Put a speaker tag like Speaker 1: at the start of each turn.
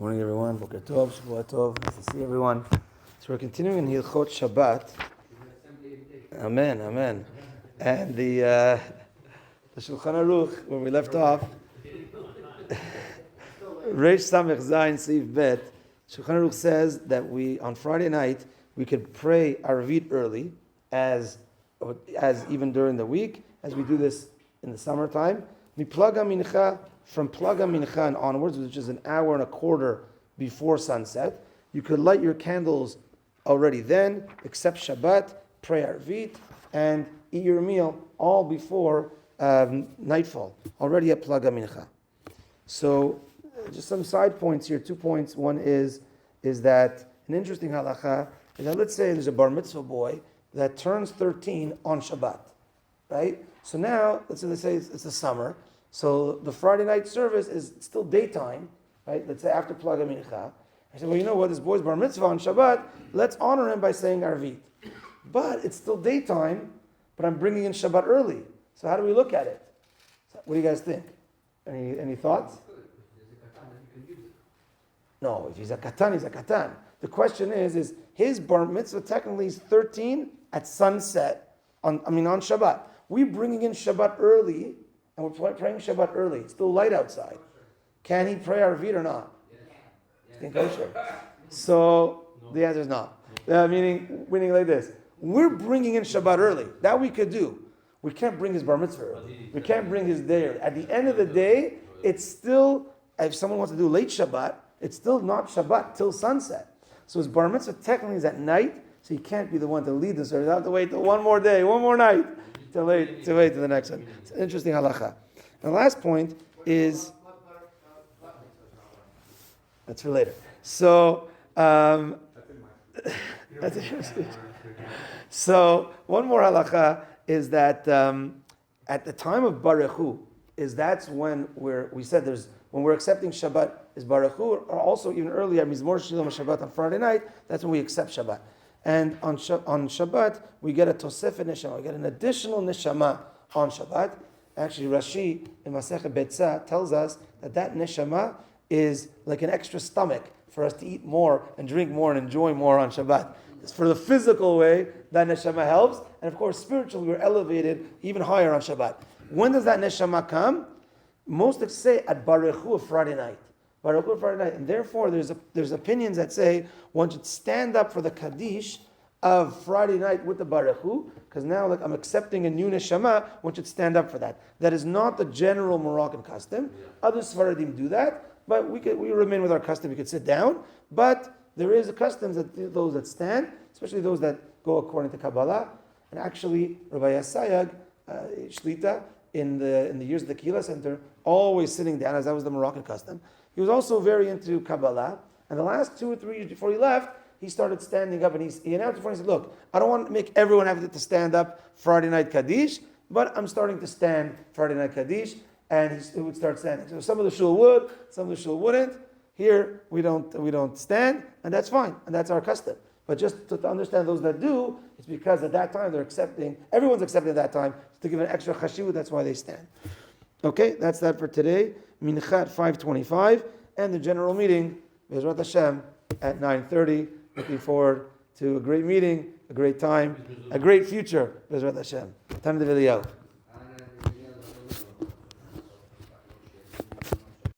Speaker 1: Morning, everyone. Boker Tov, Shabbat Tov. Nice to see everyone. So we're continuing in Halachot Shabbat. Amen, amen. And the Shulchan Aruch, where we left off, Reish Samech Zayin Seif Bet. Shulchan Aruch says that on Friday night we could pray Arvit early, as even during the week, as we do this in the summertime. Miplaga mincha, from Plaga Mincha and onwards, which is an hour and a quarter before sunset. You could light your candles already then, except Shabbat, pray Arvit, and eat your meal all before nightfall, already at Plaga Mincha. So, just some side points here, 2 points. One is that an interesting halacha is that, let's say there's a bar mitzvah boy that turns 13 on Shabbat, right? So now, let's say it's the summer, so the Friday night service is still daytime, right? Let's say after Plaga Mincha. I said, well, you know what? This boy's bar mitzvah on Shabbat, let's honor him by saying Arvit. But it's still daytime, but I'm bringing in Shabbat early. So how do we look at it? So what do you guys think? Any thoughts? No, if he's a katan, he's a katan. The question is his bar mitzvah technically is 13 at sunset, on Shabbat. We're bringing in Shabbat early, and we're praying Shabbat early. It's still light outside. Can he pray Arvit or not? Yes. So the answer is not. Meaning like this. We're bringing in Shabbat early. That we could do. We can't bring his bar mitzvah early. We can't bring his day early. At the end of the day, it's still, if someone wants to do late Shabbat, it's still not Shabbat till sunset. So his bar mitzvah technically is at night, so he can't be the one to lead the service. I have to wait till one more day, one more night, to wait to the next one. It's an interesting halacha. And the last point is, that's for later. So, that's interesting. So, one more halacha is that at the time of Baruchu, that's when we said when we're accepting Shabbat is Baruchu, or also even earlier, Mizmor Shalom Shabbat on Friday night, that's when we accept Shabbat. And on Shabbat, we get a Tosefet Neshama, we get an additional Neshama on Shabbat. Actually, Rashi in Masechet Betzah tells us that Neshama is like an extra stomach for us to eat more and drink more and enjoy more on Shabbat. It's for the physical way, that Neshama helps. And of course, spiritually, we're elevated even higher on Shabbat. When does that Neshama come? Most say at Baruchu of Friday night. Baruchu of Friday night. And therefore, there's opinions that say one should stand up for the Kaddish of Friday night with the Baruchu, because now I'm accepting a new Neshama, one should stand up for that. That is not the general Moroccan custom. Other Sfaradim do that, but we remain with our custom. We could sit down, but there is a custom that those that stand, especially those that go according to Kabbalah, and actually Rabbi Yasayag, Shlita, in the years of the Kehillah Center, always sitting down, as that was the Moroccan custom. He was also very into Kabbalah, and the last 2 or 3 years before he left, he started standing up, and he announced before, he said, look, I don't want to make everyone have to stand up Friday night Kaddish, but I'm starting to stand Friday night Kaddish, and he would start standing. So some of the shul would, some of the shul wouldn't. Here, we don't stand, and that's fine, and that's our custom. But just to understand those that do, it's because at that time everyone's accepting at that time, to give an extra chashivut, that's why they stand. Okay, that's that for today. Mincha at 5:25, and the general meeting, Bezrat Hashem, at 9:30. Looking forward to a great meeting, a great time, a great future, Bezrat Hashem. Time to